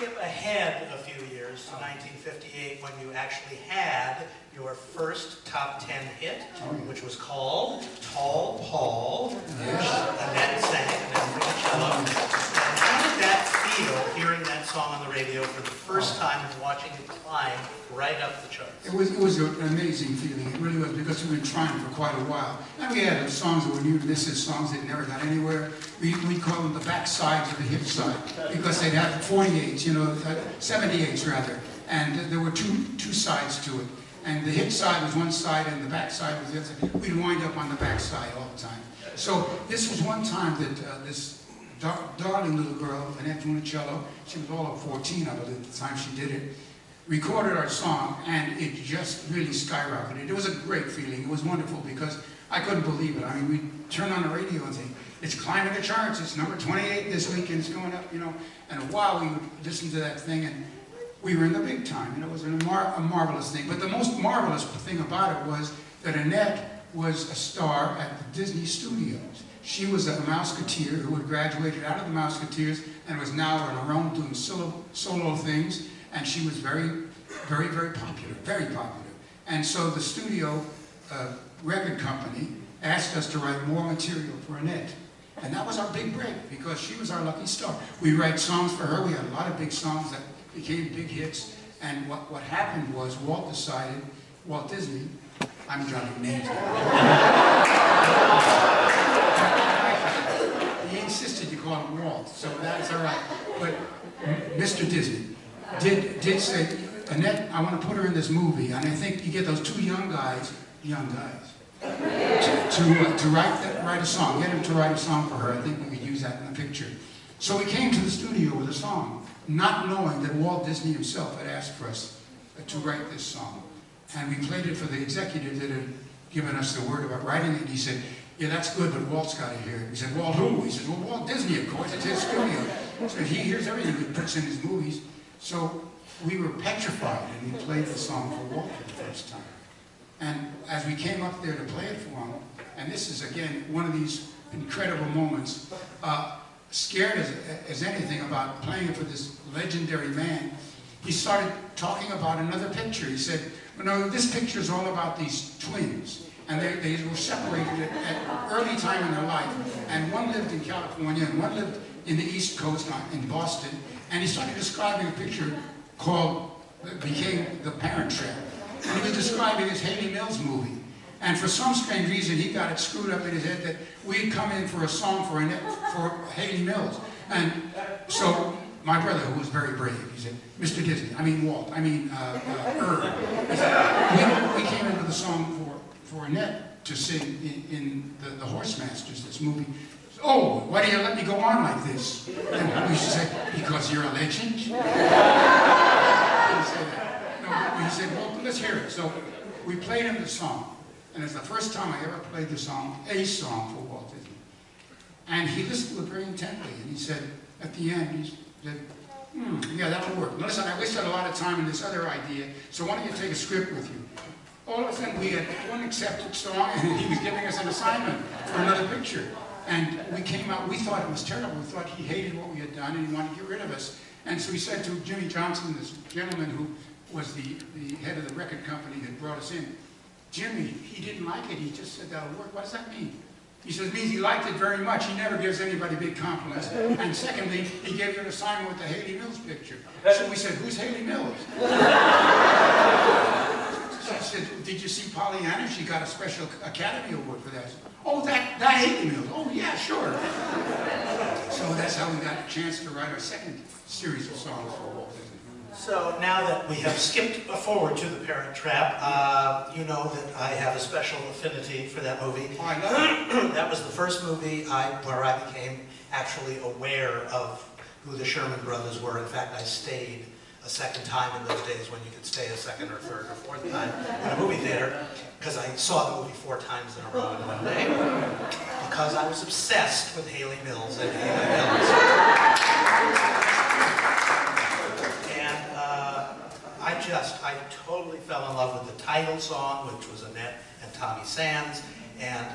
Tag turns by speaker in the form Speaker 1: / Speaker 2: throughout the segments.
Speaker 1: skip ahead a few years to 1958 when you actually had your first top 10 hit, which was called Tall Paul, which Annette sang and then cello. And how did that feel, hearing that song on the radio for the first time and watching it climb right up the charts?
Speaker 2: It was an amazing feeling. It really was, because we've been trying for quite a while. And we had songs that were new to this, songs that never got anywhere. We'd call them the back sides of the hit side, because they'd have 48s, 78s rather. And there were two sides to it. And the hit side was one side and the back side was the other side. We'd wind up on the back side all the time. So this was one time that this darling little girl, Annette Funicello, she was all of 14, I believe, at the time she did it, recorded our song, and it just really skyrocketed. It was a great feeling. It was wonderful, because I couldn't believe it. I mean, we'd turn on the radio and say, it's climbing the charts, it's number 28 this week, and it's going up, And wow, we would listen to that thing, and we were in the big time. It was a marvelous thing. But the most marvelous thing about it was that Annette was a star at the Disney Studios. She was a Mouseketeer who had graduated out of the Mouseketeers and was now on her own doing solo things. And she was very, very, very popular, very popular. And so the studio record company asked us to write more material for Annette. And that was our big break, because she was our lucky star. We write songs for her. We had a lot of big songs that became big hits. And what happened was Walt Disney, I'm dropping names He insisted you call him Walt, so that's all right. But Mr. Disney did say, Annette, I want to put her in this movie, and I think you get those two young guys, to write a song, get him to write a song for her. I think we could use that in the picture. So we came to the studio with a song, not knowing that Walt Disney himself had asked for us to write this song. And we played it for the executive that had given us the word about writing it, and he said, yeah, that's good, but Walt's got to hear it. We said, Walt who? He said, well, Walt Disney, of course, it's his studio. So he hears everything he puts in his movies. So we were petrified, and we played the song for Walt for the first time. And as we came up there to play it for him, and this is, again, one of these incredible moments, scared as anything about playing it for this legendary man, he started talking about another picture. He said, well, no, this picture is all about these twins. And they were separated at an early time in their life. And one lived in California, and one lived in the East Coast, in Boston. And he started describing a picture became The Parent Trap. And he was describing his Haley Mills movie. And for some strange reason, he got it screwed up in his head that we'd come in for a song for Haley Mills. And so my brother, who was very brave, he said, Mr. Disney, Walt, Irv. He said, we came in with a song for Annette to sing in the Horse Masters, this movie. Oh, why do you let me go on like this? And we said, because you're a legend? He said that. No, he said, well, let's hear it. So we played him the song. And it's the first time I ever played the song, a song for Walt Disney. And he listened to it very intently. And he said, at the end, he said, yeah, that'll work. Listen, I wasted a lot of time in this other idea, so why don't you take a script with you? All of a sudden, we had one accepted song, and he was giving us an assignment for another picture. And we came out, we thought it was terrible. We thought he hated what we had done, and he wanted to get rid of us. And so he said to Jimmy Johnson, this gentleman who was the head of the record company that brought us in, Jimmy, he didn't like it. He just said that'll work. What does that mean? He says, it means he liked it very much. He never gives anybody big compliments. And secondly, he gave you an assignment with the Haley Mills picture. So we said, who's Haley Mills? So I said, did you see Pollyanna? She got a special Academy Award for that. Said, oh, that Haley Mills. Oh, yeah, sure. So that's how we got a chance to write our second series of songs for Walt Disney.
Speaker 1: So now that we have skipped forward to The Parent Trap, you know that I have a special affinity for that movie.
Speaker 2: Oh, I love it.
Speaker 1: That was the first movie where I became actually aware of who the Sherman Brothers were. In fact, I stayed a second time in those days when you could stay a second or third or fourth time in a movie theater, because I saw the movie 4 times in a row in one day, because I was obsessed with Haley Mills and Haley Mills. I totally fell in love with the title song, which was Annette and Tommy Sands, and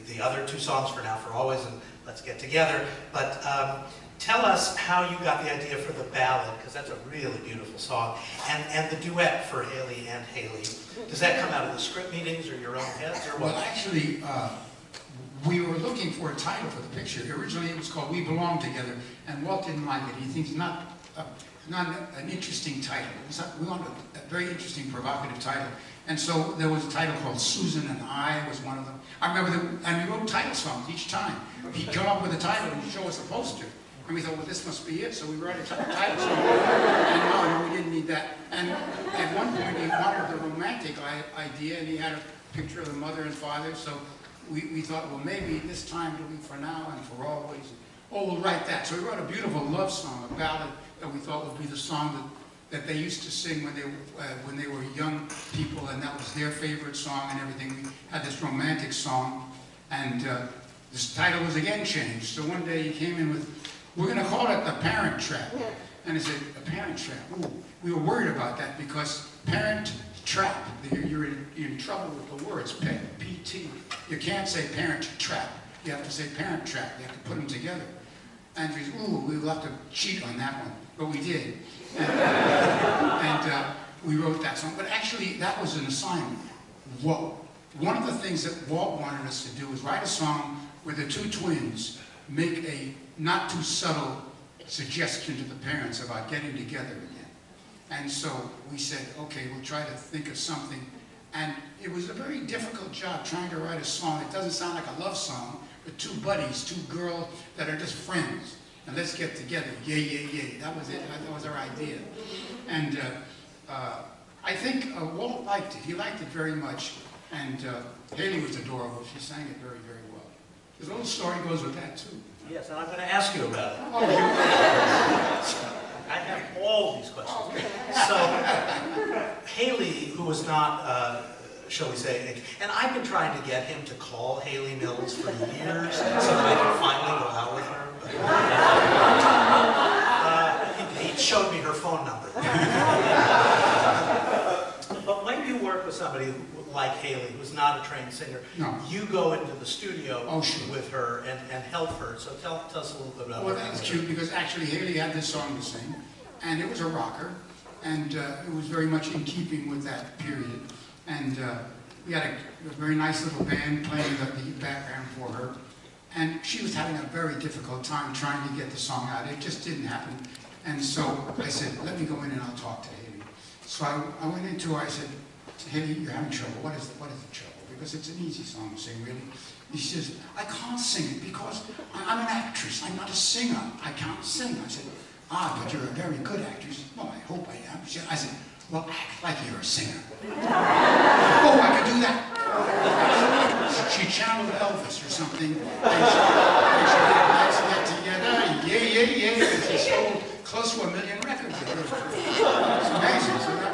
Speaker 1: the other two songs for Now for Always and Let's Get Together. But tell us how you got the idea for the ballad, because that's a really beautiful song, and the duet for Haley and Haley. Does that come out of the script meetings or your own heads, or what?
Speaker 2: Well, actually, we were looking for a title for the picture. Originally, it was called We Belong Together, and Walt didn't like it. He thinks not an interesting title. We wanted a very interesting, provocative title. And so there was a title called Susan and I was one of them. I remember and we wrote title songs each time. He'd come up with a title and show us a poster. And we thought, well, this must be it. So we wrote a title song. And no, we didn't need that. And at one point, he wanted the romantic idea, and he had a picture of the mother and father. So we thought, well, maybe this time it'll be For Now and For Always. Oh, we'll write that. So we wrote a beautiful love song, a ballad that we thought would be the song that they used to sing when they were young people, and that was their favorite song and everything. We had this romantic song, and this title was again changed. So one day he came in with, we're going to call it The Parent Trap. And I said, A Parent Trap? Ooh, we were worried about that because Parent Trap, you're in trouble with the words, P-T. You can't say Parent Trap. You have to say Parent Trap. You have to put them together. And we said, ooh, we'll have to cheat on that one. But we did. And we wrote that song. But actually, that was an assignment. One of the things that Walt wanted us to do was write a song where the two twins make a not too subtle suggestion to the parents about getting together again. And so we said, okay, we'll try to think of something. And it was a very difficult job trying to write a song. It doesn't sound like a love song, but two buddies, two girls that are just friends. And let's get together, yay, yay, yay. That was it, that was our idea. And I think Walt liked it. He liked it very much. And Haley was adorable. She sang it very, very well. There's a little story goes with that, too.
Speaker 1: Yes, and I'm going to ask you about it.
Speaker 2: Oh,
Speaker 1: I have all these questions. So, Haley, who was not, shall we say, and I've been trying to get him to call Haley Mills for years so that I can finally go out with her. He showed me her phone number. But when you work with somebody like Haley, who's not a trained singer,
Speaker 2: no.
Speaker 1: You go into the studio
Speaker 2: sure.
Speaker 1: with her and help her. So tell us a little bit about
Speaker 2: Well, that's cute because actually Haley had this song to sing, and it was a rocker, and it was very much in keeping with that period. And we had a very nice little band playing the background for her. And she was having a very difficult time trying to get the song out. It just didn't happen. And so I said, let me go in and I'll talk to Haley. So I went into her, I said, Haley, you're having trouble. What is the trouble? Because it's an easy song to sing, really. He says, I can't sing it because I'm an actress. I'm not a singer. I can't sing. I said, but you're a very good actress. Well, I hope I am. I said, well, act like you're a singer. Oh, I could do that. She channeled Elvis or something, and she did Let's Get Together, yay, yay, yay, and she sold close to 1 million records. It was amazing. So that